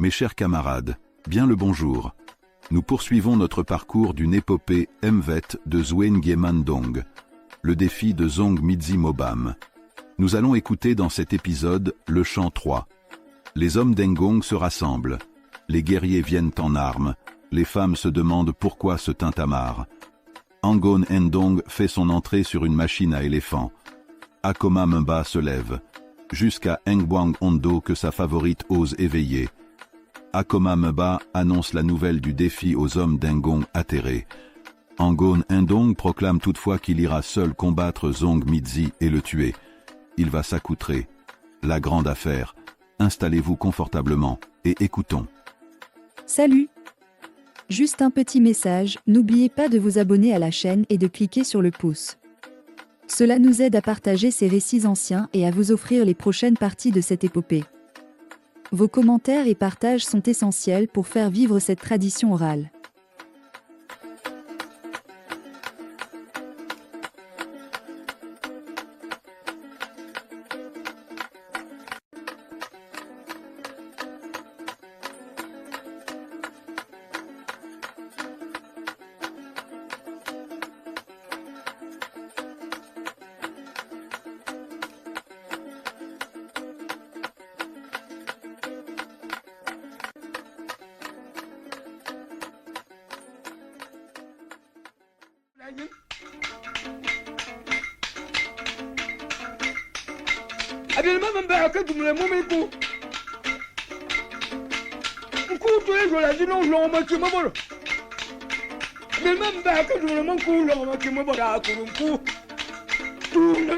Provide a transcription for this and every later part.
Mes chers camarades, bien le bonjour. Nous poursuivons notre parcours d'une épopée Mvet de Zuen Gyeman Dong, le défi de Zong Midzi Mobam. Nous allons écouter dans cet épisode le chant 3. Les hommes d'Engong se rassemblent, les guerriers viennent en armes, les femmes se demandent pourquoi ce tintamarre. Angon Endong fait son entrée sur une machine à éléphant. Akoma Mba se lève, jusqu'à Engwang Ondo que sa favorite ose éveiller. Akoma Mba annonce la nouvelle du défi aux hommes d'Engong atterrés. Angon Endong proclame toutefois qu'il ira seul combattre Zong Midzi et le tuer. Il va s'accoutrer. La grande affaire. Installez-vous confortablement et écoutons. Salut! Juste un petit message, n'oubliez pas de vous abonner à la chaîne et de cliquer sur le pouce. Cela nous aide à partager ces récits anciens et à vous offrir les prochaines parties de cette épopée. Vos commentaires et partages sont essentiels pour faire vivre cette tradition orale. Habilement, même pas que tu me l'as montré. Un coup, tu es, je l'ai dit, non, je l'ai remarqué, ma bonne. Mais même pas que tu me l'as montré, je l'ai remarqué, ma bonne, à un coup. Tout le monde,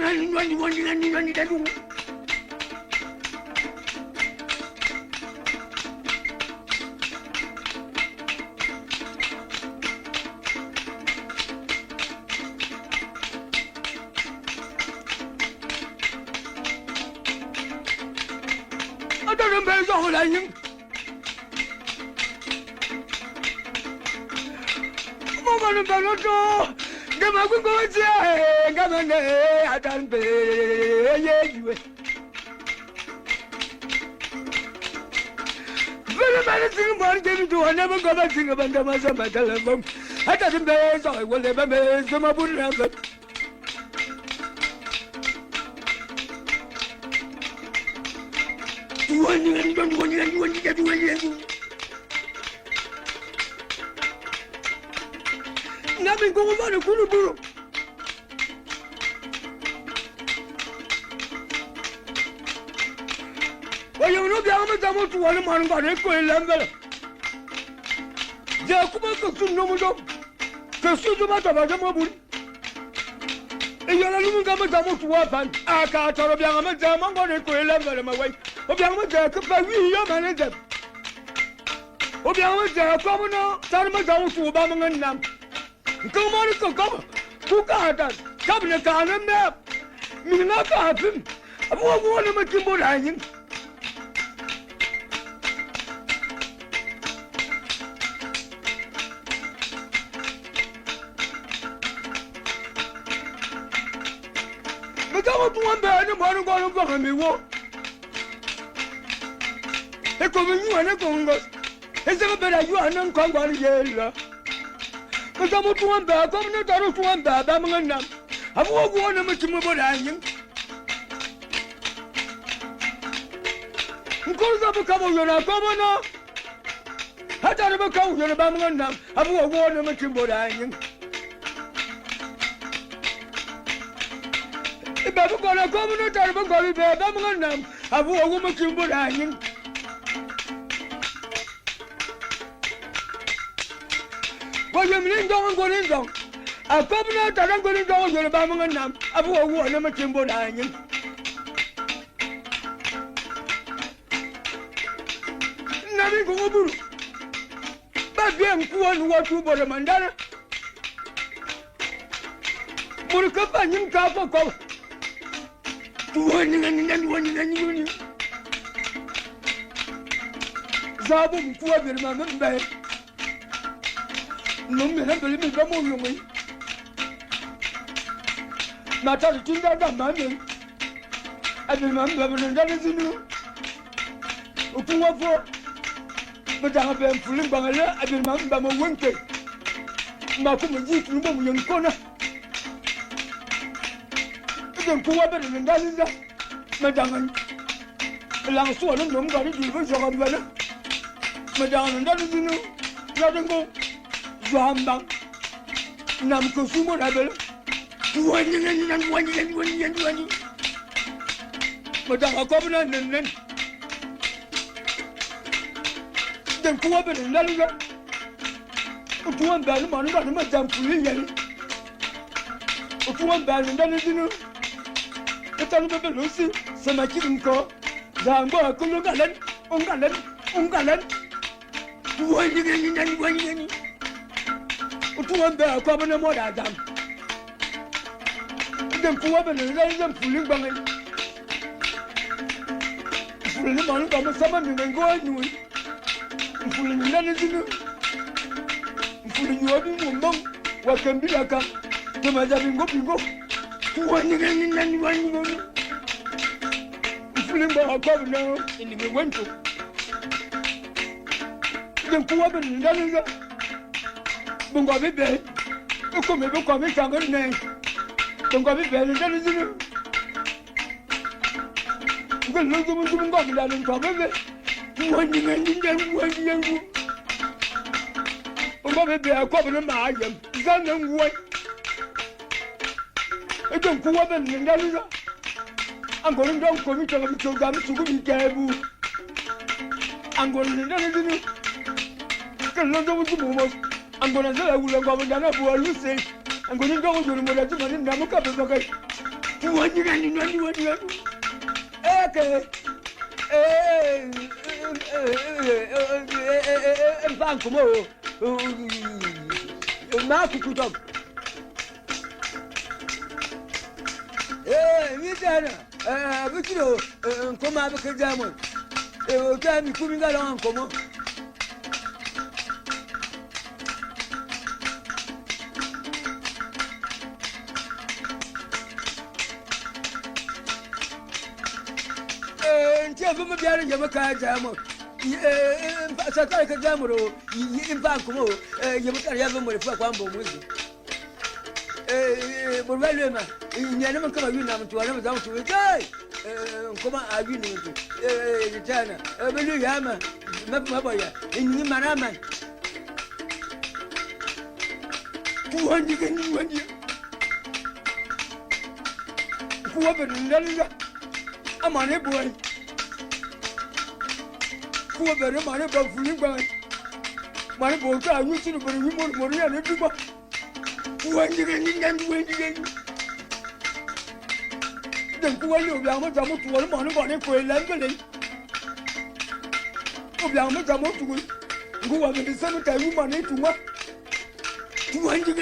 Nami ko ba no kulu buru. Oyo no bia ma tamo tu wala man ba ne ko lambala. Je kuma ko sun no mo do. Ke su do ba ta ba mo buru. E yo la lu ga ma tamo tu wa ban. Aka toro bia ma tamo ko ne ko lambala ma wai. O bia ma ta ka ba wi yo ma ne da. O bia ma ta ko mo no tar ma tamo tu ba ma ngam. Come on, come. Who got that? Come in the car and map. Me not happen. I won't want to make him hanging. But I want one bad and one going to me. What? They come in you and a Congo. It's a better you and uncomfortable yellow. Kamu tuan ba, kamu nak taruh tuan ba, ba mengenam. Aku nak macam berani. Kau tak kamu yang kamu nak. Hata ada kamu yang ba mengenam. Aku nak macam berani. Ibu kalau kamu nak taruh kamu ba mengenam. Aku macam berani. Wajah melindung, melindung. Aku benar tak nak melindung. Jadi bapa mengenam. Aku nak macam bodohnya. Nabi kubur. Bagi yang kuat waktu bodoh mandala. Mereka panjang kapal kau. Tuhan dengan. Zabuk kuat bermain baik. Mummy na beli mi kamu yumi. Mata tinda da mami. Abi mam baba nda sinu. Ukuwa fo. Madame Ben Fulim Bangala, I did not Bama Winter. Makum Jit Lumum Yankona. I don't go up and that is that. Madame Langsua and Nongari, you will show up better. Madame and that is you know. Nothing go. Jamba Nam Consumer Rebel. 20. Madame Covenant and then. Then go up and let it go. To one bad man, Madame Fulian. To one bad and then you know. The Taliban Lucy, some chicken call. Zambo, Kulugalan, Ungalan. 20. To one bad common more than them. Then go up and let them fooling banging. Fooling man, come someone and go and do it. Fooling Lennon. Fooling you are doing mum. What can be like a Madame Go. 20. Fooling by a governor in the winter. Then go up and let it go. Bungo be bed. You come and come and tell her name. Bungo be bed and that is you. You can look at them go down and come over. One young. Bungo be bed, come and my young. Gun and what? I don't go up and that is. I'm going down for me to go down to be careful. I'm going to let it. Can look at the moment. I'm going to say I will go down for Lucy. I'm going to go to the mother to Namuka. What you can do? Okay. Bancomo. Mark could talk. Mitana. But you know, come out of the diamond. Time you couldn't get on, come on. From a Biara Yamaka Jamo, Sataka Jamoro, in Bancomo, Yamaka Yamamo, Fakwambo with you. But Rayma, you never come in to another down to a guy. Come on, I've been into China, Yama, Maboya, in Nimaraman. 200 whoever I'm on a boy. Whoever money about fooling by my boat, I used to bring you more money and everybody. When you then go on your Yama Jamo to one money for a landlady. Of Yama Jamo to go up in the cemetery money to what? 200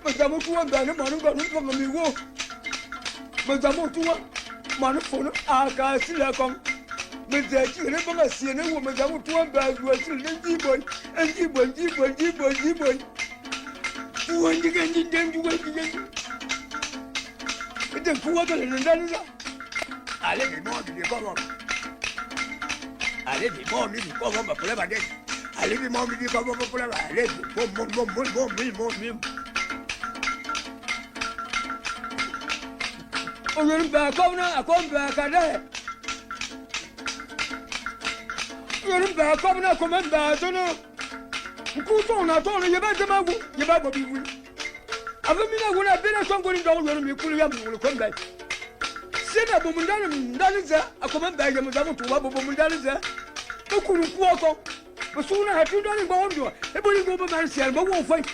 but Jamo to one banner money got from me walk. But Jamo to one money for our car still come. But that you never see any woman that would one bag was a G-boy and G-boy. 200 and then you wait again. But then quarter and then I let it more to come up. I let it more to come up forever day. I let it more to come up forever. I let it more. Oh, you're back, come now, I come back there. You're back, come now, come back, I don't know. Couton, I told you about the Magu, you better be with. I would have been a song going down when you will come back. Send a woman down, that is there. I come back and Madame to Wabba woman, that is there. No couldn't walk on. But soon I have you done in Bondo. Everybody go by myself, but won't fight.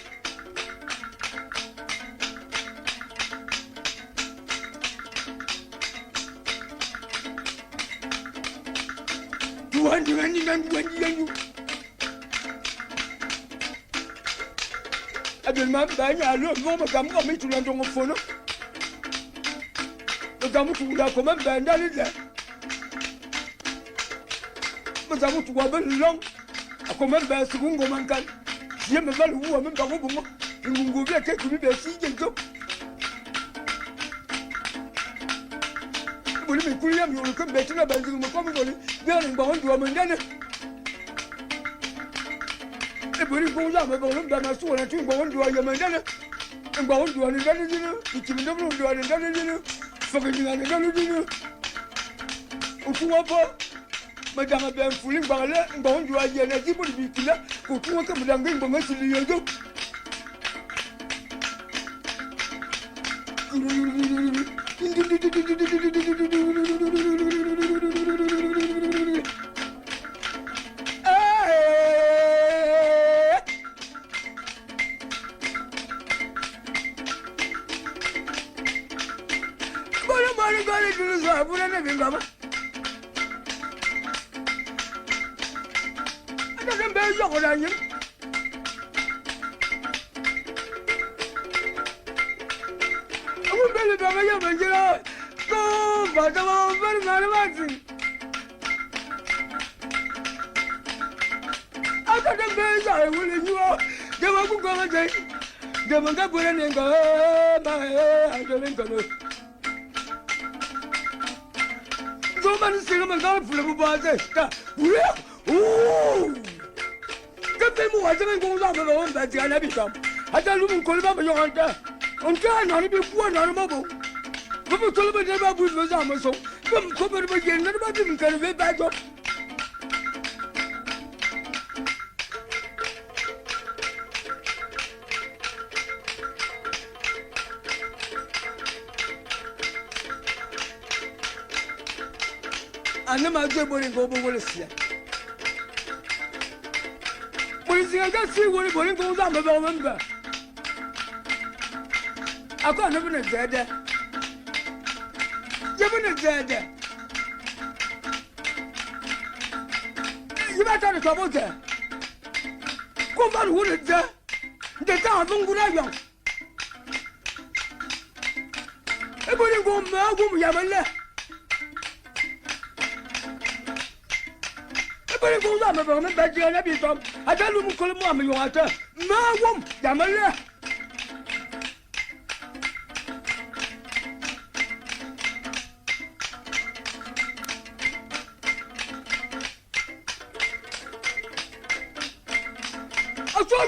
I did not buy a little more come me to London for no. The Gamu to come and band that is there. But I want to wobble long. I come and buy a second woman can. You have a value woman, you will go back to be a season. Will be William, you will come back to the Bank of Common, there in Bond, woman. e bori ko za me ba ba na so na tin ba won do ya me dana ba won do ni dana ni ni ti me do do ni dana ni fo ke ni na dana ni o tu wa ba madame ben fouling ba le ba won do ya na ti bo bi kila ko tu wa ka me danga ba ma si li yo do Hata lumu kolba me yonta onka na ni bi kwa na ma bo bo kolba de ba bu me za ma so bam ko be ba yen na ba bi kan be ba jo anna ma je bo ni go bo wole sia polisi ga si wo ni bo ni go za ma ba ma akọ no bi na zede je bi na zede yiba ta ni so bo ze ko ba ru ni ze de ta fun gura yo e bo ni go ma go mu ya mele e bo ni go za ma ba na ba je na bi so ata lu mu ko mu am yo ata ma wo ya mele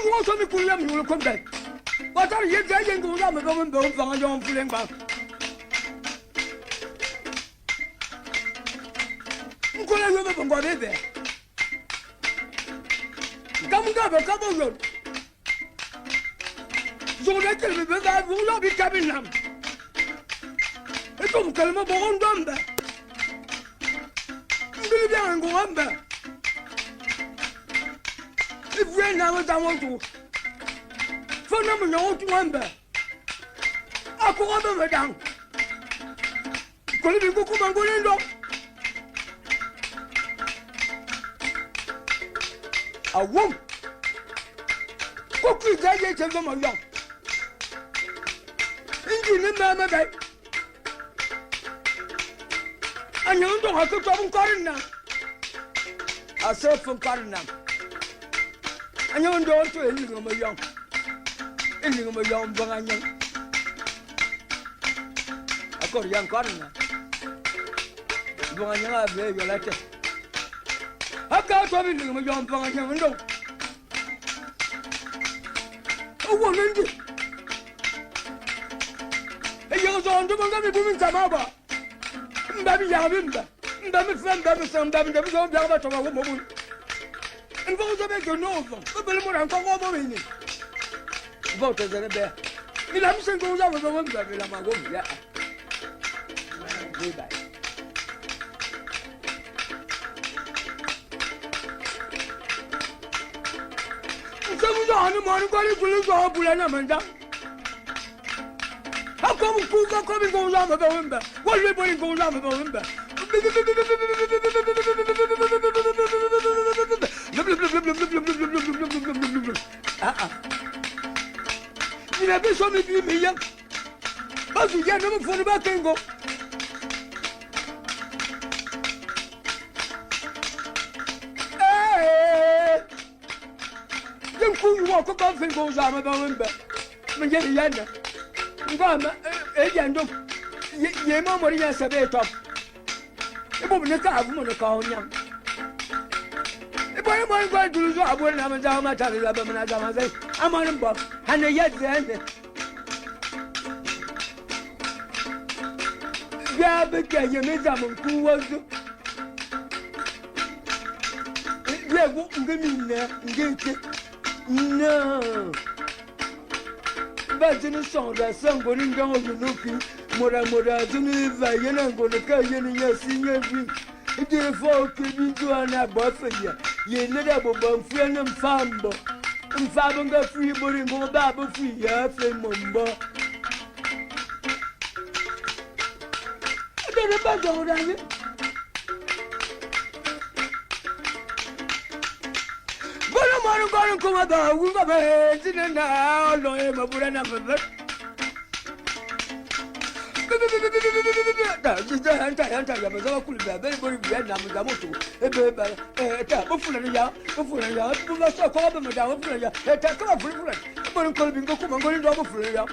you want to be you will come back. What are you getting to them going both on your feeling back? You could have never got it there. Come on, road. So let me be that will not be coming now. It's all Kalma Bon Dumber. You will go under. If we now I want to for number no to wonder. I go on the down. Could you go come and go in? I won't. Go quick, I get them along. Indian mamma back. And you don't have to trouble calling now. I said from calling now. And you don't do anything of my young. Anything of my young, but I young. I got a young cardinal. But I know I've read your letter. I got everything of my young, but I young. No. Oh, one minute. Hey, you're on the one women come over. Baby, Yabimba. Baby, friend, baby, son, baby, never go down to a woman. And vote to make you know them. But more than come over in it. Voters in a bear. The Amson goes over the one that will have a yeah. Goodbye. Some on the morning calling to go up and Amanda. How come Pooh coming goes on about him? What everybody goes on about him? You never saw me be me young. But you get number for the back and go. You could walk about and goes on about him. Maggie Yanda. Yando. Ye mamma, yes, a bit of. The woman is a woman of calling young. The boy I'm going to do. I wouldn't have a down my time. I'm on a buff, and yet then. Yeah, but can you make them who was? Yeah, what give me no. But in the song that somebody don't looking, Mora, to me, I'm going to carry in your senior dream. It is for keeping to an above you. Ye never bomb friend and fambo. And Faber got free, but in more babble free, yeah, flame mumbo. I don't know about that. I'm going to come about. We'll have a head in an hour. No, I'm a good enough of it. Just the anti was all cool. Very Vietnam with the motor. A tap of Fulania, who lost a call of Madame Fulania, a tap of Fulania. But I'm calling go come and going to Fulania.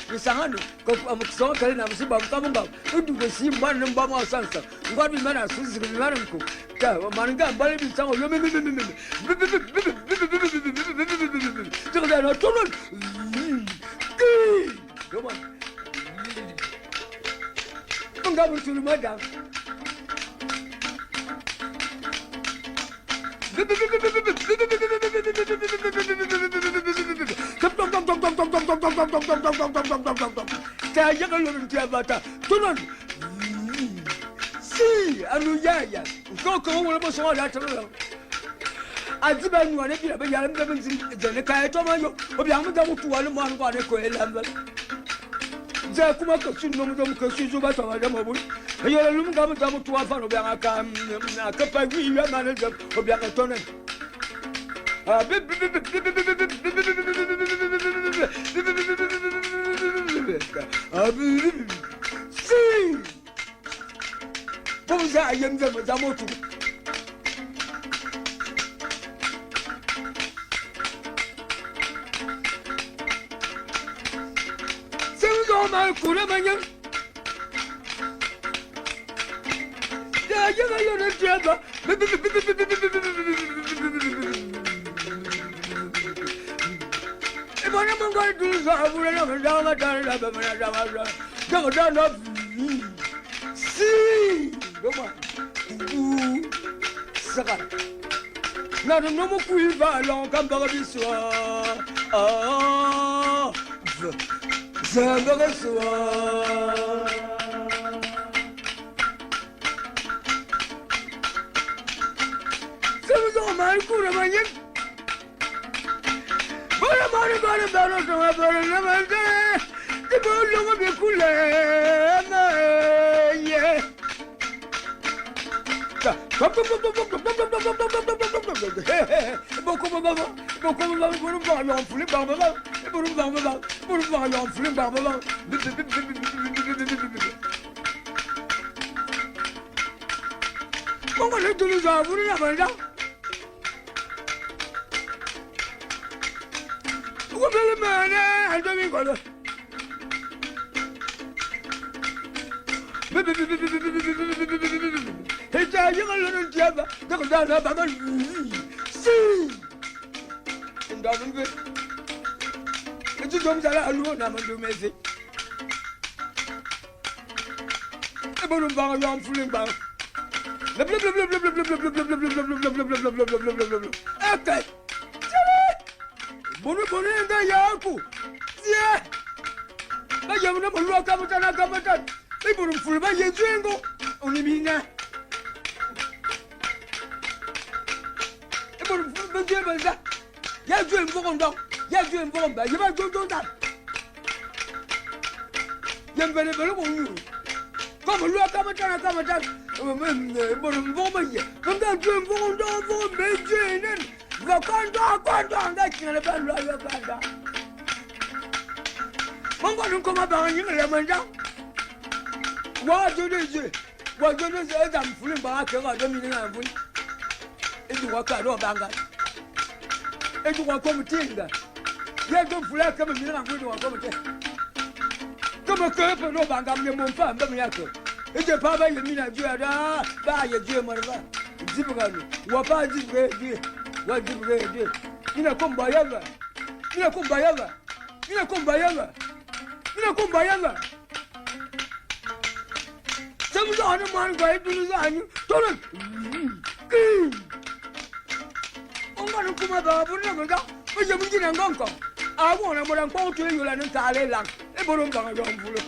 The Sahano, I'm so telling I'm coming back. Who do the same one and bomb our sons? What we man are Susan Maranco. Manga, Bali, some of them. Come on. Come down to the madam. See, Anuya, go over that. I did not want to be a young woman in the Kayatomayo, or young Madame to one man got a coil number. Zakuma Coxino, Coxino, but I don't know. You are looking down to a fan of Yamaka, a couple of years manager of Yakatonan. See, those are young Zamotu. I'm going to go to see, now the normal quiver long come back this one. My good among but I'm only going to battle to my brother. The bird will be cool. Yeah. I don't go. It's a young little jabber. Go down. See. And doesn't it? It's a dumb alone. I'm to miss it. The bottom bar on fooling bar. Okay. Bono and the Yaku. Yeah. I have never looked up at a government. They put him full by your jingle. Only me now. They put him full by your jingle. Yes, you informed them. Yes, you informed them. You might do that. Young very on you. Come and look up at a government. But I'm woman here. Come down to him for Beijing. Go on, that's not a bad lawyer. I'm going to come about you, Lemon. What do you say? What do you say? I'm fooling back. I don't mean I'm fooling. If you walk out of Banga, if you want to come to Tinga, you don't fool out coming in and go to a committee. Comme que pour nous, bangam, les mon femme, comme yako. Et je parle de mina Dieu, bah, il y a Dieu, mon va. Dis pas, ou pas dire Dieu, ou dire Dieu. Il a comme Bayava, il a comme Bayava, il a comme Bayava, il a comme Bayava. Ça vous a un man, quoi, et tout nous a eu, on va nous comment va, vous n'avez pas, mais je vous dis un gang. Ah, on a mon compte, il y a un talent là, et bon, on va en vouloir.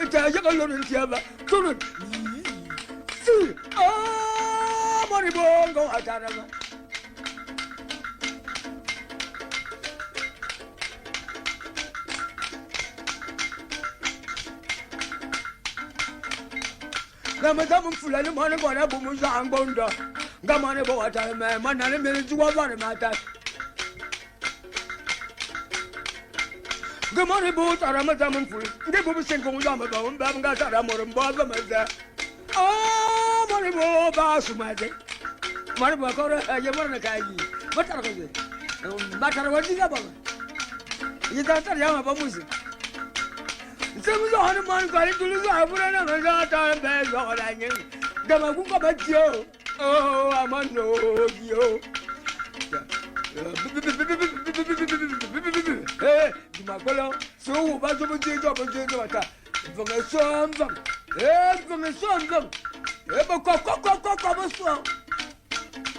Et tu as déjà l'homme qui a tout le si, ah, mon bon, go à ta main. Madame Fulani, money, one of them was on Bonda. Gamane Boata, man, and a minute to one matter. The money boat are a madam full. They will be sent on Yamabon, Bangata, and Baba Mazda. Oh, money bo, Basumade. Money Bakora, Yamanakai. What are they? Matter what is about? You can't tell Yamabamuzi. Some of the hundred man got into the Zavana and got time bed all I knew. Gamaguka Batio. Oh, I'm on no yo. Hey, Macolo, so what of a job of Jota? From a son, from a son, ever cock of a song.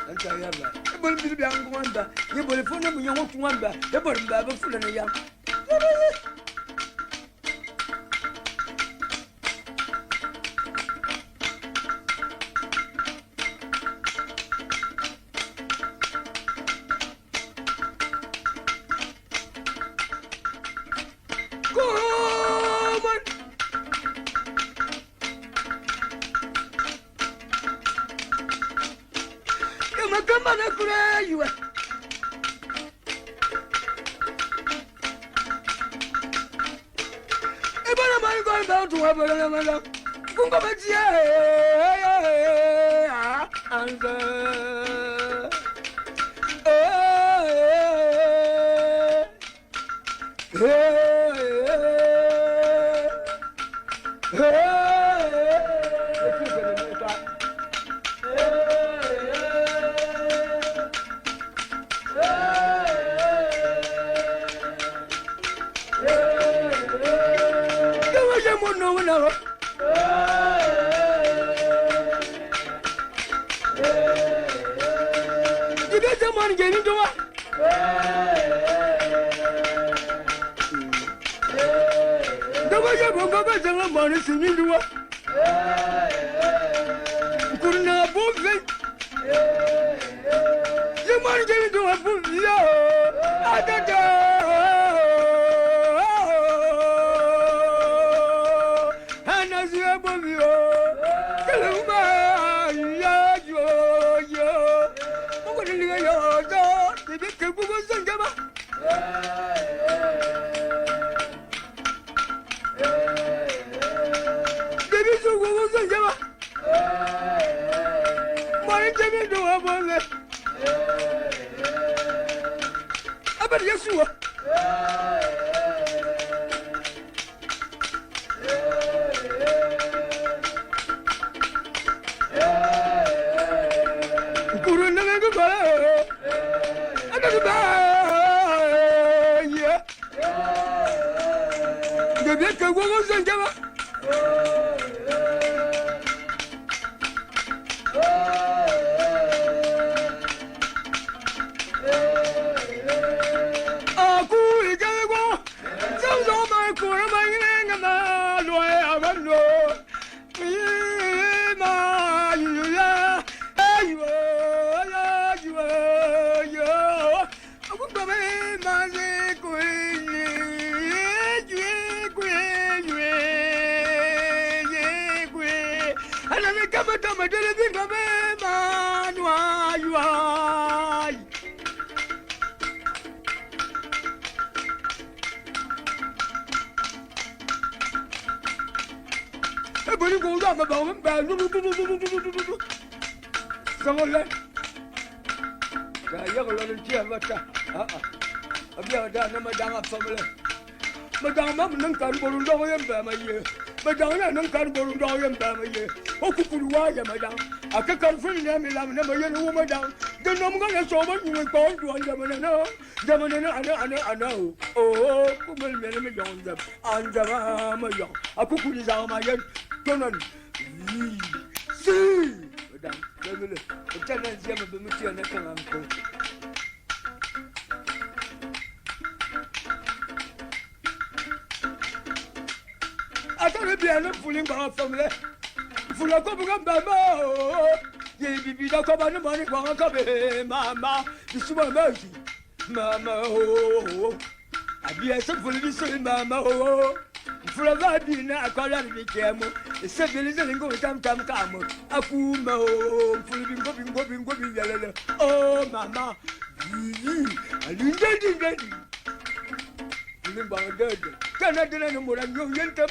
And I have a little bit young wonder. You will phone them, you won't wonder. You will have a full and young. Abia da na madanga family. Madanga nang kan borun do yam ba ma ye. Madanga nang kan borun do yam ba ma ye. Okukuru wa ya madang. Akakan fun na mi lam na ma ye no madang. The nom gonna so much you go to on the ana. Oh, kumel me don them. And the Maya. Akukuri za ma ye. Tonan. See. Madang. Family. The tenants yam be muti na kan anko. Atare bien le fouling ba family. Fula ko buga baba. Ye bibi da ko ba no mani kwa ka be mama. Bisuma maji. Mama oh. Abi ese fuli bi so mama oh. Fula ba bi na akola ni kemo. Ese bele ze ngo tam kamo. Akuma oh. Fuli bingo bi yalele. Oh mama. Ali ndedi. Fuli ba ndedi. Kana dena no mora nyo yenta.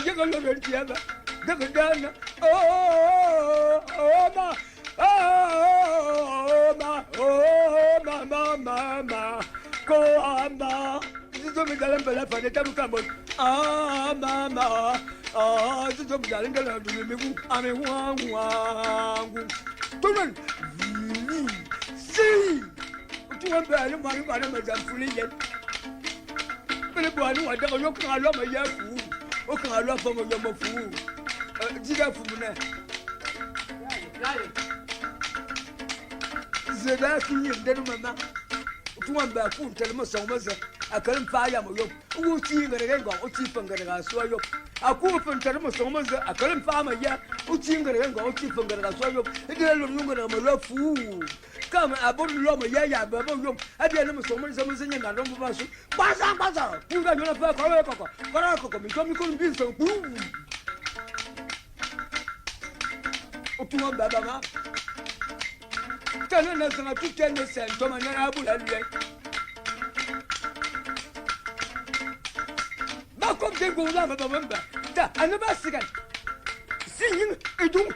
You go look at the other. Mama. Go, Mama. This is what I'm going to do. Come on. Mama. This is what I'm going to do. I'm one. Come on. See. What you want to do? I'm fully yet. But the boy, I don't look at my young. Aucun alors pour me yamo fou. Diga fumuna. Zeda qui est de maman. Tout un ba fou tellement son maza. A quand pas ya mo yo. Ou ti ngere ngo, o ti fangere ga so yo. A ku fun tellement son maza. A quand pas ma ya. O ti ngere ngo, o ti fangere ga so yo. E de lo ngere mo lo fou. Comme à bon l'homme ya ba bon yo. A bien le son maza mo zenya na ndo ba so. Baza. Pour ga yo na fa ko. Comme il dit, c'est un coup. Au tout le monde, Baba. T'as un instant, tout est nécessaire. Comme un arabe, la lui. Ma comme des gourmands, Baba. T'as un abassigan. Signe et tout.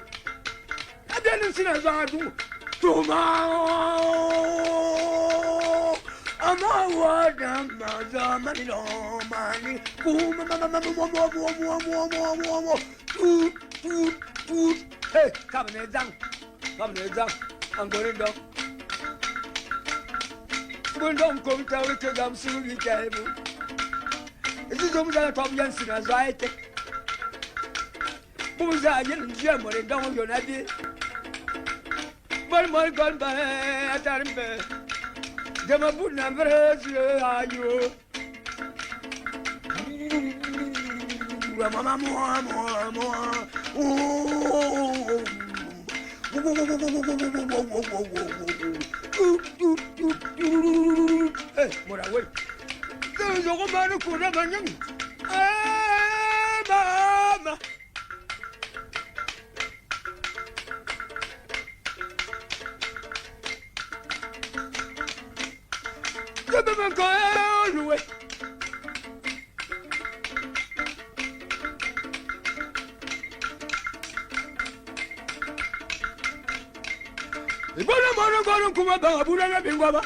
A bien le silence à tout. Thomas. Amawadam mazamani no mani kuma mama hey come down I'm going down come tell ke gam suri kaibu isi zo muzana top yansi na zaite buza yin jemo re down yonadi mal gon ba atarbe Dama buna vreze ayo. Mama Eh, mora wey. Que yo mano kuna manyan. Mama. I'm going away. The Bona come about Buddha Bingaba.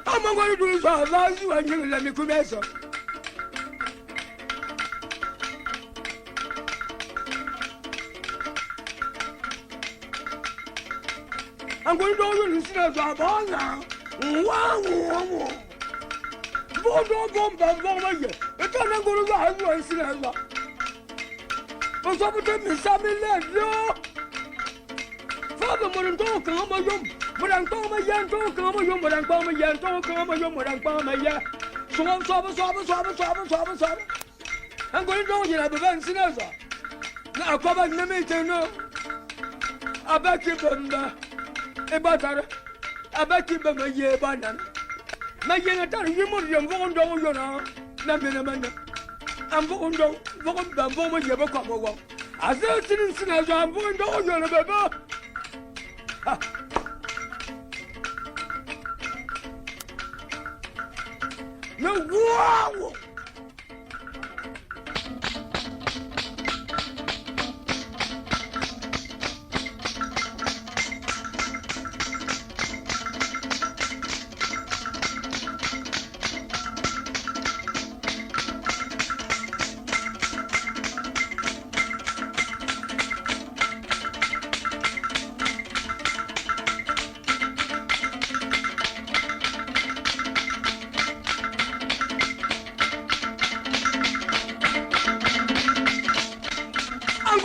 I'm going to do so. Allow you and you let me come here. I'm going to listen to the now. Wow. Bomba. It's not going to have one sinner. But some of them is something left, yo. Father, when I'm talking, I'm a young. But I'm talking my young, talking my young, but I'm talking my young, talking my young, but I'm talking my young. So I'm swab. I'm going to have a van sinner. Now, come on, let me tell you. I bet you, Bunda. A butter. I bet you, Bunda, ye banan. My young, you must be born down, you know. Namina. I'm born down, born, you ever come over. As I didn't see as I'm born down, you know, baby. 我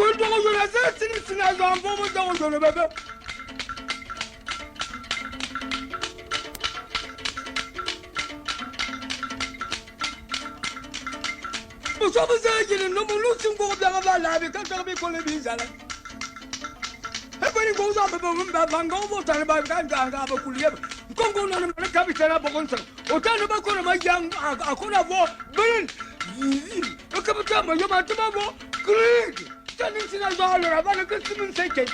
Vous devez la faire, c'est un bon moment dans le bébé. Vous savez que nous nous sommes bien avant la vie quand on a les bizarres. Et puis nous sommes pas bangons, vous savez pas quand on a beaucoup de quand on a le capitaine à Bogonsa. Autant de bakons à Mayang, à Konavo, Belen. Le capitaine, je m'attends, Greg. Standing in a dollar, about a good human second.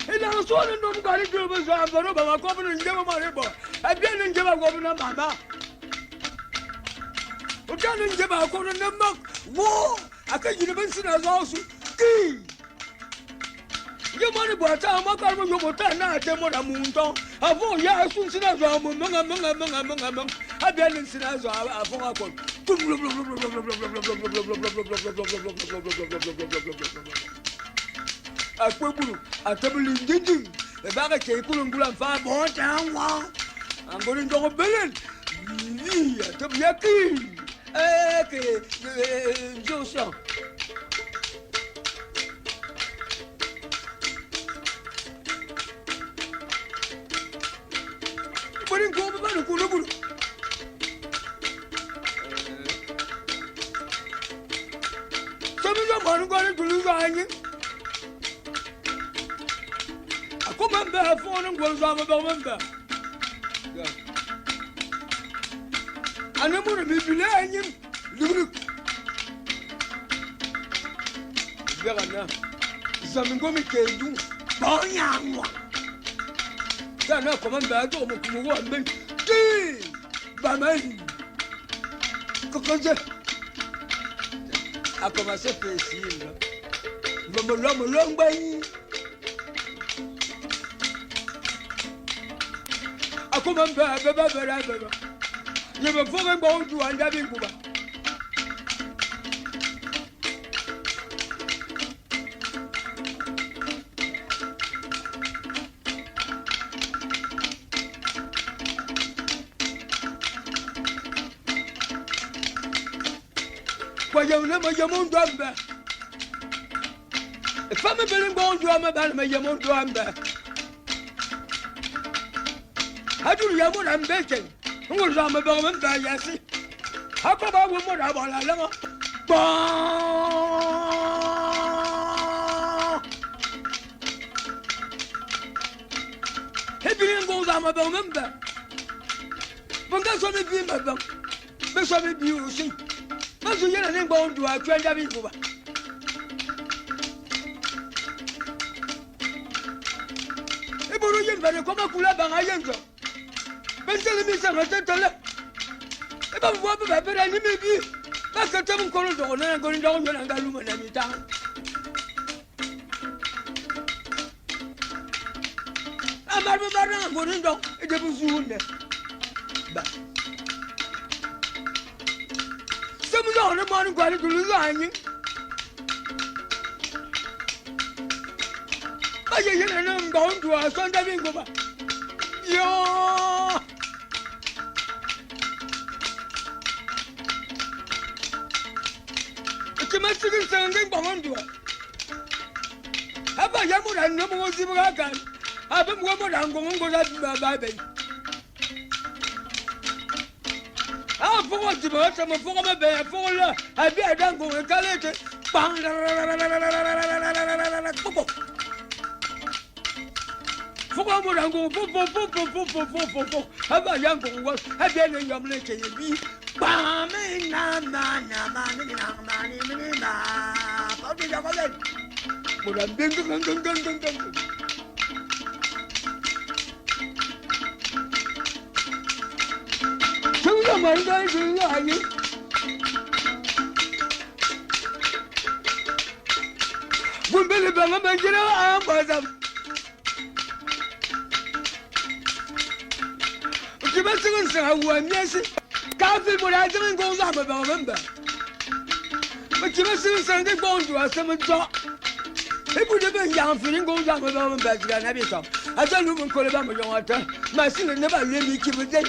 And I was one of them got into a governor and give my labor. I didn't give a governor, Mama. But I didn't give a governor, war. I can't even see us also. You money, but I'm not going to go to night, and what I'm on. I've all ya soon seen us among. I didn't see us. I put a table in digging. The barricade couldn't go and find more down. I'm going to go a billion. To be a king. Joseph. But in go about the Kulubu. Some of them are going to lose hanging. I come and bear phone and goes on about member. And I'm going to be belaying him. Look. Verana. Some go make a do. Boyang. Then I come and bear to one man. Baman. Cocoja. I come as a face. Mamma long way. I come and bear. You were falling bound to and having Cuba. Why, you never your moon drummer. If I'm a billion bone drummer, then my your moon drummer. How do you want I'm baking? Who was on my government by Yassi? How come I would have all along? He didn't go down my government. But that's what it be my bum. That's what it be, you see. That's what you're not going to a trend of Cuba. If you better come up with a bang, ben telling me some attention. If I'm walking by better enemy, that's a seven colors on and going down and I room any time. I'm not going down. It was soon. Some of the morning got to resign. I'm going to a Sunday. Yo! It's a message sending behind you. Have I ever had no more civil again? I've been one more than going to go to my baby. I'll forward to her some former bear for her. I bear down go and call it. For one go, have a young one, have been in your military. Yes, Coffee, but I didn't go up about member. But you must send it going to us some talk. It would have been young feeling goes up about member than every talk. Ajalu mun kole ba mo yonata. Masine ne ba lemi kibude.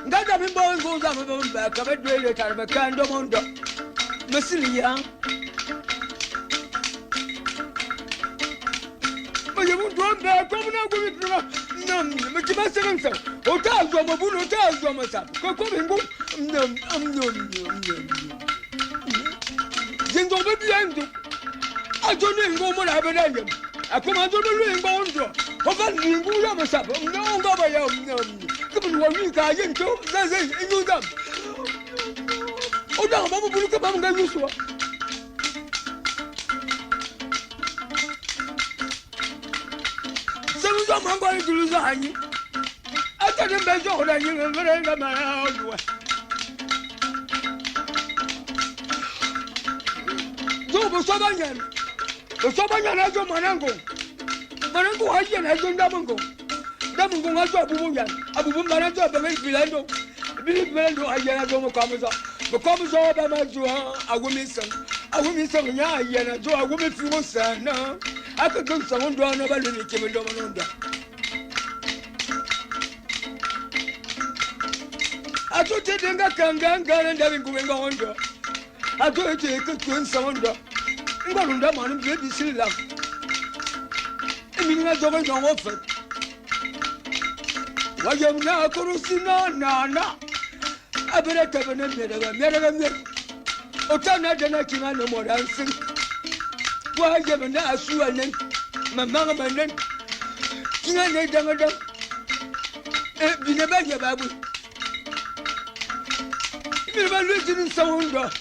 Ngada mi bo ngo za mo ba ka ba dwele tar ba kando mondo. Masine ya. Oye mun do ba ko na go mi tuna. Nam me ti ba se nsa. O ta zo mo bu no ta zo mo sa. Ko mi ngo. Nam Zingo be biando. Ajone ngo mo na be na yem. Akoma do lo ngo ndo. O ba ningu ya mo sa. No ngo ba ya. Kuma wa mi ka yin to. Za inyu dam. O da ba mo bu ka ba mo ga yuso. Semu zo mo ngo ni dulu za anyi. Ata de be zo da yin ngere nga ma o. Bosobanyan ajo manango haje na ajo ndamungo ajo abubu manajo be bilando haje na ajo mokamuza ba majo awumi nya haje na ajo awumi fiwo sana akago sawondo ana balini kemendo mononda ajo tedenga kanganga ndabi nguwenga hondo ajo ete ke sawondo Ngolunda manu baby sila. Emi na jogo nyo fe. Waje mna kurusina na. Abere tabene mere. Otana dana kima no moransin. Waje mna asuwa nen. Mama manen. Kinga ne danga. Bine ba ya babu. Mi ba lujin sawunda.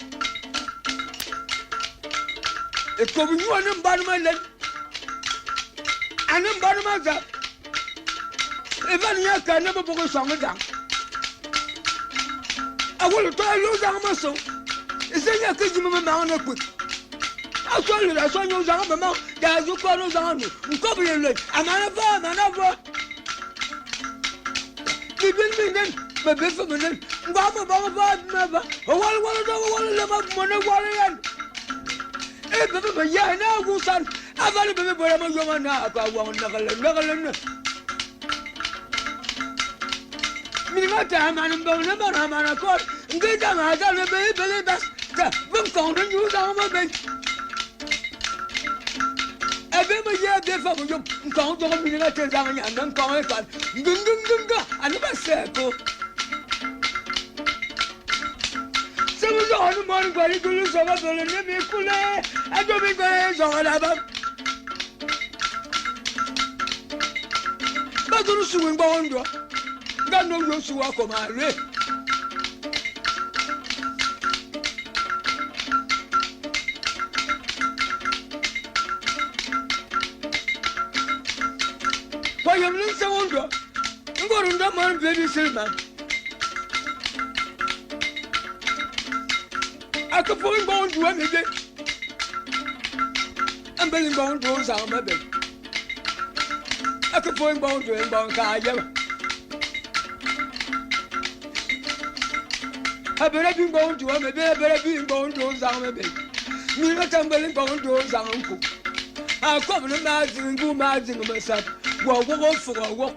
Ko bu ñu anam barma len anam barma za e ban ya ka na bo ko songa dang awol to lu dang ma so e se ya ka jima ma na ku a so lu da so ñu dang ma da zu ko lu dang nu ko bu le amana fa bibin nen ba be fa nen ngwa ba wal le ma mo ne wal yan bebe ya na gusan avali bebe bora mo yoma na ka wa nakalen mi ma ta man mbon na bara mana ko ngida ma ta le bebe bas ka bum ko no yu da mo be ebe mo ya de fa mo yom ko do mi na te da nya ngan ko e kan ngunga ani ba se ko Onu mor gari gulu soba böyle ne bir kule ajo bir gari soba bam Baduru suwin ba ondo ngano yo suwa ko mare Koyam lin sa ondo ngorunda man bebi silman Aka foi bom do amigo. Ambelin bom do sama be. Aka foi bom do bom kaja. Abere bi bom do amigo, abere bi bom do sama be. Ni na tambelin bom do sama ko. Akom no mazin masap. Wo fu wo.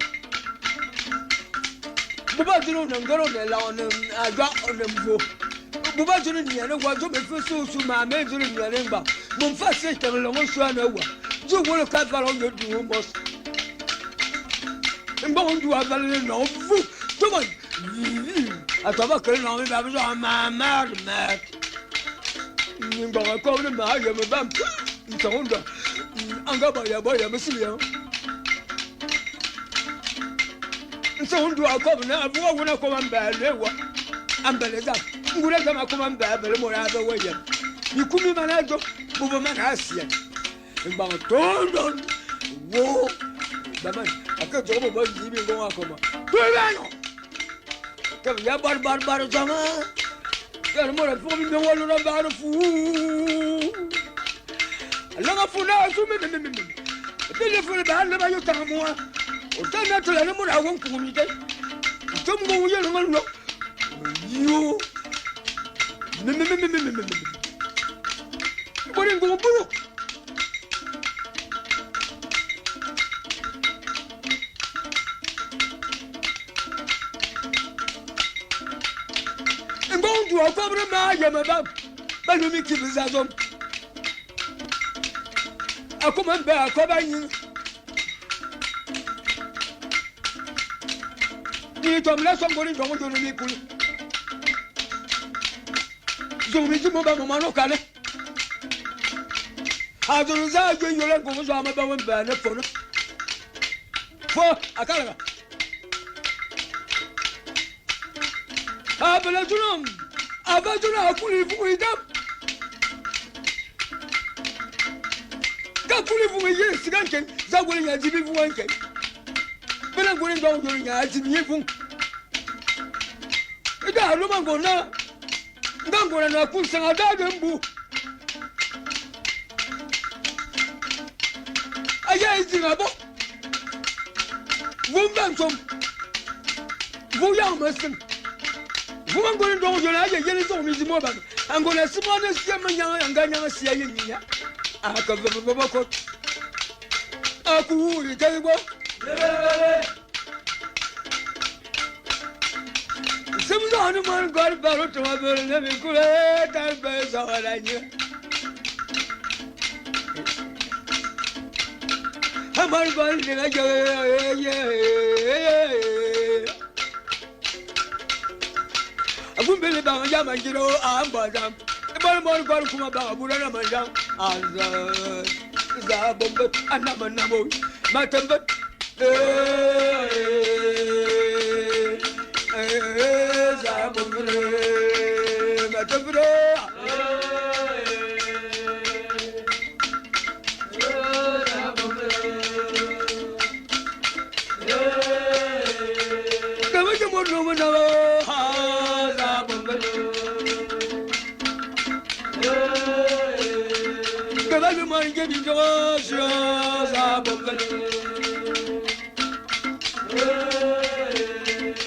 Buba dinu ngoro de la on aga on mvo. Buba juru ni ene wa jo me su ma me juru ni ene ba mo fa se te lo mo su ana wa ju wo lo ka ba lo yo du mo mbo ndu avale no fu to mo ataba ke no me ba jo ma ni ba ko ne ma ya me ba ntonda anga ba ya mesiliya ntondu akobna abuwa wona ko mba lewa ambeleza ngure kama kuma mbabele mora ba weya ikumi manajo bubo manasia ngba tondo wo baman akajo bo zibi ngo akoma tuyanyo kam ya bar jama ya mora fo mi wolo na bar fu alanga funa sumi telefone ba le ba yo tamwa o tana to la mora won ku mi de tumbo wo yelo ngalo yo Bori ngo buru. tu as compris ma yamaba. Balumi qui vous a donné. A comment à Kobani. Ni tom la son gori jomo jono mi kulu. Zomi ti mo ba mo mano kale. A zonu za yo yo le ko so amaba won ba na fo no. Fo akala. A bela junum. Aba juna akuli fu idam. Ka kuli fu ye siganken za gori ya jibi fu wanken. Bela gori ndo gori ya jibi fu. Ida lo mango na. Ngangora na kunsanga da mbu. Aya izinga bo. Vumban som. Vuyang masin. Vuman gori ndo gori ya yele so mi zimo ba. Angola simone siema nyanga nganya sia yinya. Aka baba ko. Aku ite bo. Semua anu man gor baru tuwa berne mikule tan beza walanya. Hamar gor dina ye. Aku beli bang jam jiro ambazam. Bal gor kuma bang bulan manjang. Azza za bomba anamo matambat.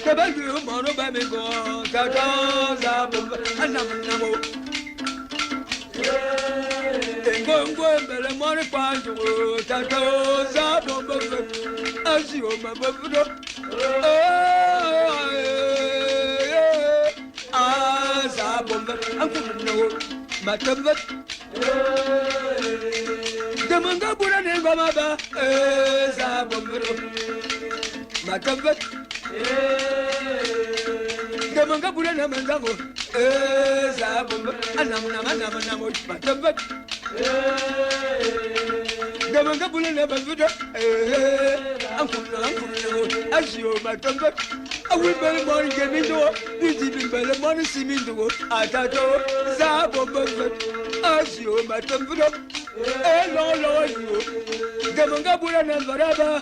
Kabalu mano bamigo kakaza anamo Tengo mbele mane panjo kakaza bomba asio mabudo aza bomba ankuno matambat Demanga bura ne goma ba za bomba matambat Demanga bura na manzango za bomba anamo matambat Demanga bura na bazuda ankuno asio matambat awi bele mori gemindo bizi bele mori simindo atato za bomba asio matambat lo yo Demanga bura na baraba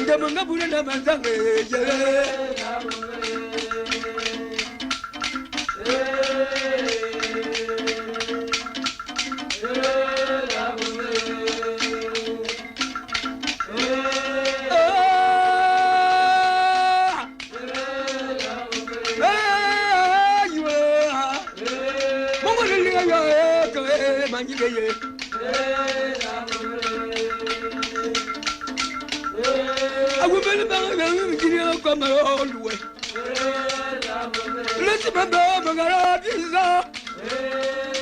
Demanga bura na manzango I will be back and you come all the way. Let's remember Magara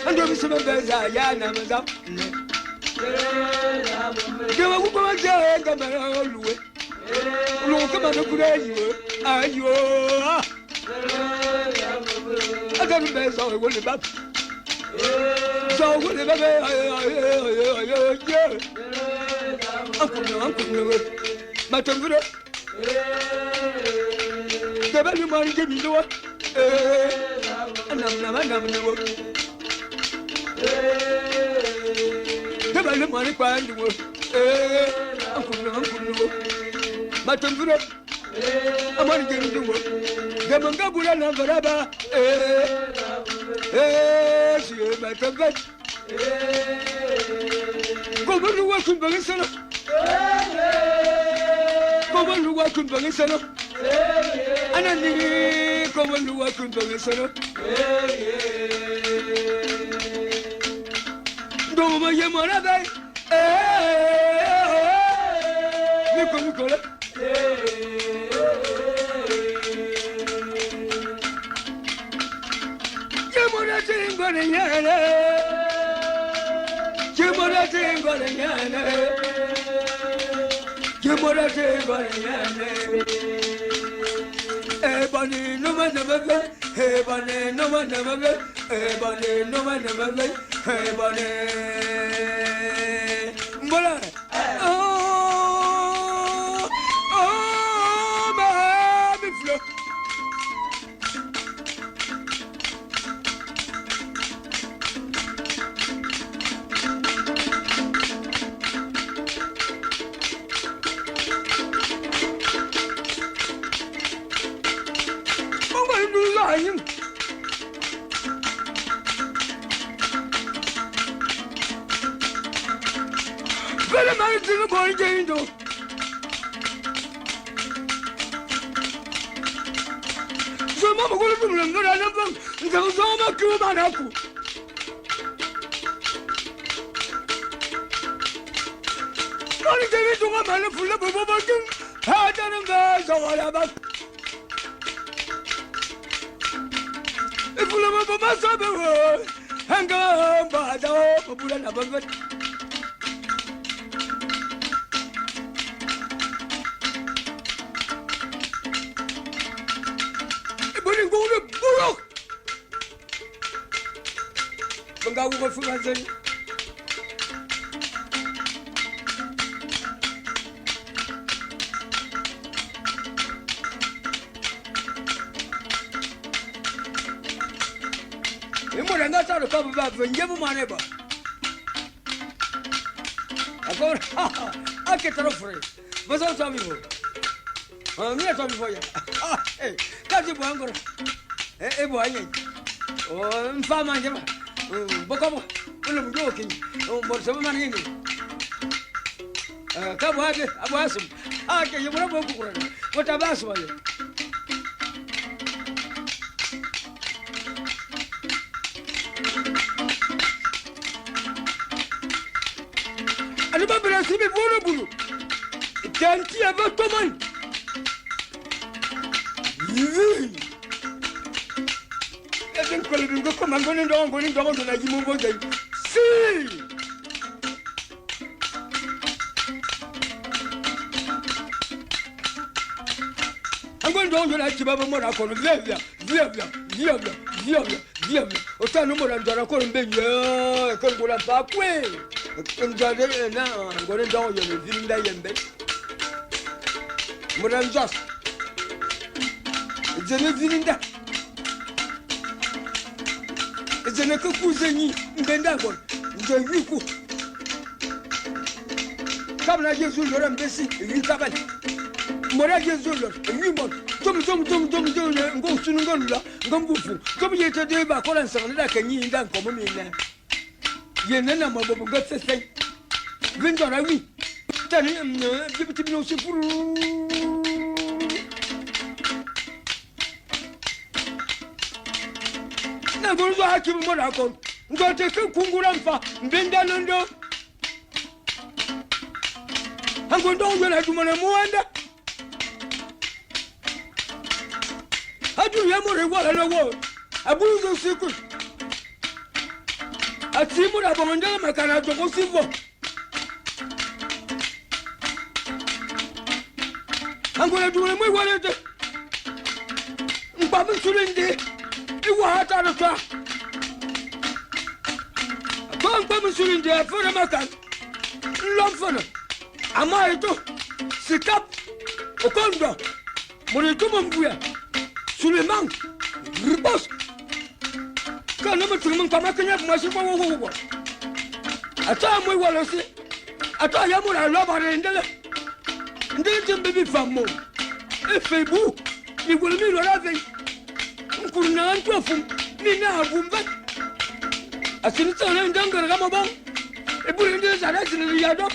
and don't be Yana. You will go and come all the way. Look at the good are you? I got the best of the back. So will Uncle, Matamura. The value money gave me no. And I'm no. The value money find the work. Uncle, Matamura. I'm only getting the work. The Mangabula Navaraba. She Matambat. Go to work in Balisana. Come on, you work in Balisana. And then come on, you work in Balisana. Don't my Yamana. Nicola. Jemora tingore nyane, Jemora tingore nyane, Jemora tingore nyane. Ebony no man never get, Ebony no man never get, Ebony no man never get, Ebony. Mola, baby flow. Lying. Very much to the boy, Jane. So, Mamma, go to them, but I love them. There was all my crew about Apple. Only gave it to my man full of a woman. I don't know, so what about. If you love a master, hang on, but I don't put another. But you go to Burrock. Bangaw ko fumasan. Imora ngata ro ka ba venje bu mane ba. Agora, aqui tá no freio. Mas eu só me vou. A minha só me foi. Tá de boa agora. É boa aí. Oh, fama manja ba. Bokobo. Ulo mjo kin. Borso ma ningi. Ka boa ke, abu asum. Ke yumura bo ku kurana. Wata basu ba. Alba Brasil me voa no bulu. Tanti a votre man. Et donc, quand le comme un bon endroit, on a dit mon bon day. Si! I'm going down to like Baba Mona, Via. Autant nous, on a encore une belle heure, comme on l'a pas coué. I'm going down, you're living there in bed. Madame Joss. It's a living there. It's a cousin, Bendagon, the Rico. Come like you, you're embassy, you come. Mora Jesulo, Rimon, Tom, go to Ngonda, Gombufu, come here today by Collins, and I can eat that common in. Yenana Mobo got to say, Winter, I will tell him, give it to me no super. Now go to Hakim Monaco, go take a Kungurampa, Bendalando. I'm going down when I do my Moanda. I do remember what I know. I believe the secret. I see what I'm going to do. I cannot go see what I'm going to do. My wallet. Baba Surindi. You were out of the car. Don't Baba Surindi for a macan. Love for them. Am I to sit up? Okondo. When you come on, Suleiman, Ribos. Can never tell me come back and have my super. I tell me what I say. I tell you what I love her in there. Didn't baby from more. If they boo, you will meet what I think. Couldn't answer from me now, but I see it's all in Dunker Ramabon. A bullet is a resident of the Yado.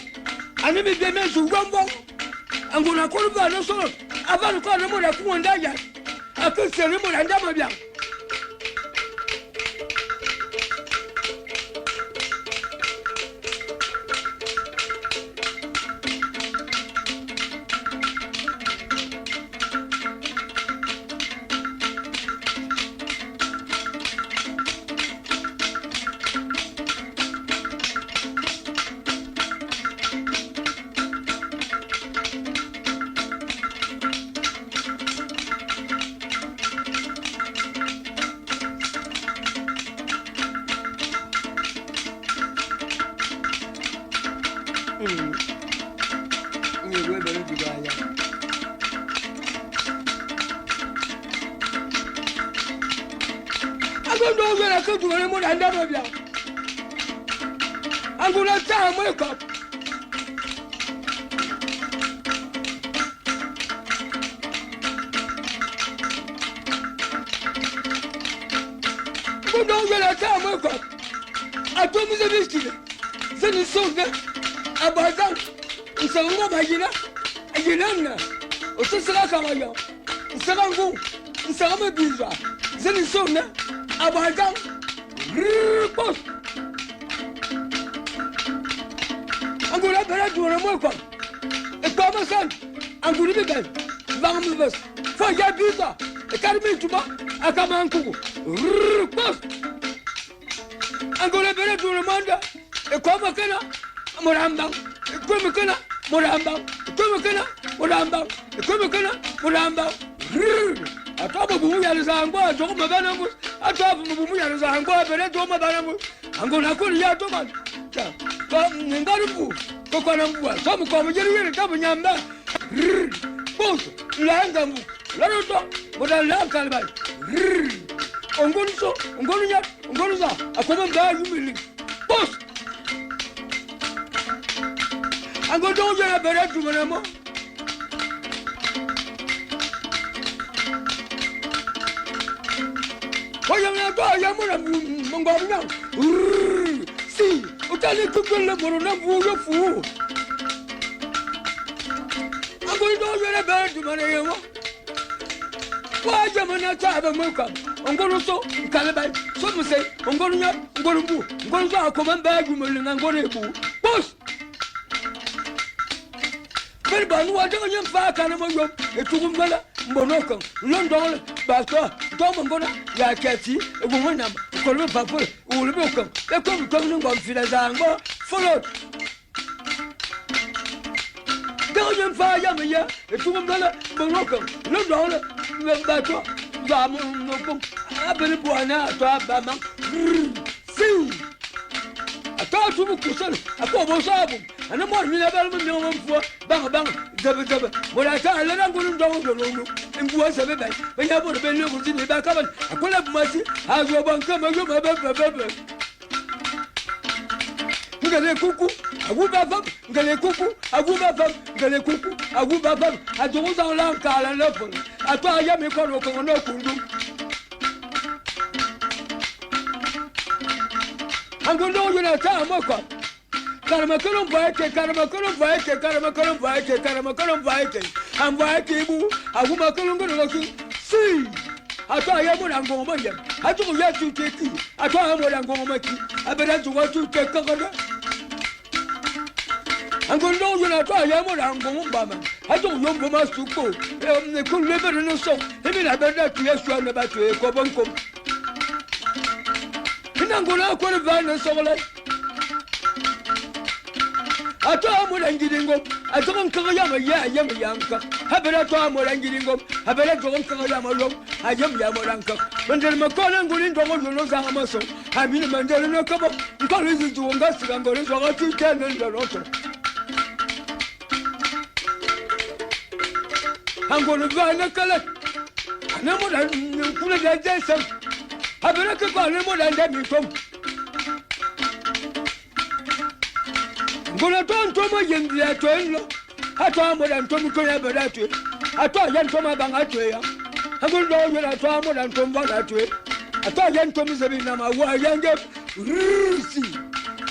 I never be made to rumble. I'm going to call about no sort. I've got to call them when I come on that. I could say him and Damabian. Ngondo ngela ko tuwe mo anda mo bia. Angula ta mo ko. Ngondo ngela ta mo ko. Atomi ze biskile. Zeni songa. Abadan. Isanga bagina. Agilana. Osesera kamaya. Isarangu. Isama bizwa. Zeni songa. Abadan. Ripos. Angula bera duwana mo ko. E kama san. Anguli bebe. Vangmu bes. Fa ya biza. E karmi tuba. Akama ankugu. Ripos. Angula bera duwana manda. E kama kana. Moramba. E kama kana. Moramba. E kama kana. Moramba. E kama kana. Moramba. Ataba bumu ya zango. Atoko mabana mo. Ataba bumu ya zango. Bera to mabana mo. Angula ko ya to man. Ba ngarubu. Ko kana mbuwa. Samu ko mjeri yele tabu nyamba. Boss. Langa mu. Laro to. Boda la kalba. Ongonu so. Ongonu nya. Ongonu za. Akoma mba yumili. Boss. Ango dojo na bere tumana mo. Oya na to ya mo na mongo nya. Si, utali kukule moro na buyo fu. Ango dojo na bere tumana yo. Wa jamana ta ba mo ka. Ongono so kalaba. So mo say ongono nya, ongono bu. Ongono so akoma mba yumili na ongono ebu. Boss. Bel banu wa daga nyam fa kana mo yom e tugum bala mbonokan london ba to mo ngona ya kati e bu mo nam ko lo pa po o le be kan e ko ngom fina zango follow daga nyam fa ya me ya e tugum bala mbonokan london ba to ya mo no ko abele buana to abama si ata tu mu kusal ako sabu ana mor mi na bal mi mo fo bang debe wala ta ala na ngulum do ngolo mbuwa sabe ba ya bo be le ko ti ba ka ban akola bu mati azo ban ka ma yo ba ngale kuku agu ba fam ngale kuku agu ba fam ngale kuku agu ba fam ajo za la ka la le fo atwa ya mi ko no kundu angondo yo na ta mo ko Karamakolom vaike. Am vaike bu. Aguma kolongo loki. Si. Atwa ya mo rango mo yam. Atu ya tu teki. Atwa ya mo rango mo ki. Abera tu wa tu teka kada. Angondo yo na atwa ya mo rango mo bama. Atu yo mo ma suko. Ne ko lebe no so. Emi na beda tu yesu na ba tu e ko bonkom. Inangola ko ne va no so la. Atwa mo langiringo atwa nkaga ya yam yanka habera atwa mo langiringo habera atwa nkaga ya mo lo ayam ya mo lanka mandel makona ngulin do mo no za amaso habini mandel no kabo nkalo izu ngasiga ngore zo ga tu tene ndo roto angolo vana kala anamo da kula da jesa habera ka ko anamo da ndami tom Gona tonto mo yendi atwenlo atwa mo dan tomu ko ya bada twe atwa yan to ma banga twe ya agol do yo atwa mo dan tomu banga twe atwa yan tomu zebi na ma wa yange risi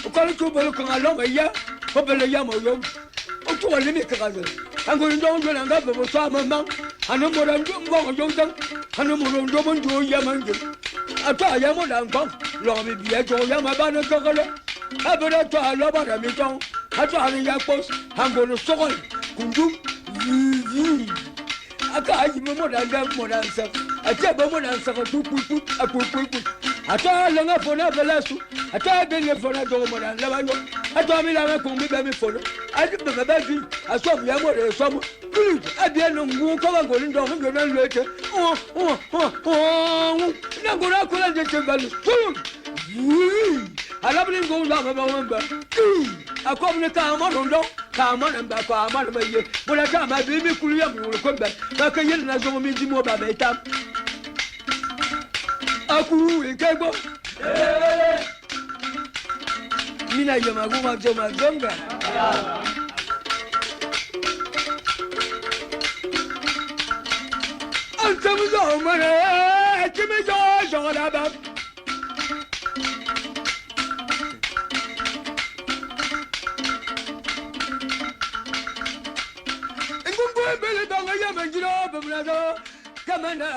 o ko to bolo ko alo ma ya o bele ya mo yo o to wale mi ka ga agol do yo na ga bo so ma ma anu mo dan mo yo dan anu mo do mo do ya manje atwa ya mo dan ko lo mi bi e jo ya ma ba no ko ko abere to aloba da mi ton ato ani ya pos angolo sokol kundu aka aji mo da sa atia bo mo da sa ko tu apu ato la nga fona belasu ato be le fona do mo da la ba yo ato mi la ko mi be mi fona aji be ba bi aso mi ya mo re so mo abi no ngu ko ba ngolo ndo ngo na lo ete na ngora ko la je ke balu alabni go la ba ba akom ne ka ma rondo ka ma na ba ko ma na ye bola ka ma bi mi kulu ya mu ko ba ka ye na zo mi di mo ba ba tam Aku ikego. Mina yama kuma joma jonga. Antamuzo mane, kimizo jonga. Bele dong ya menjiro bemlado kamana.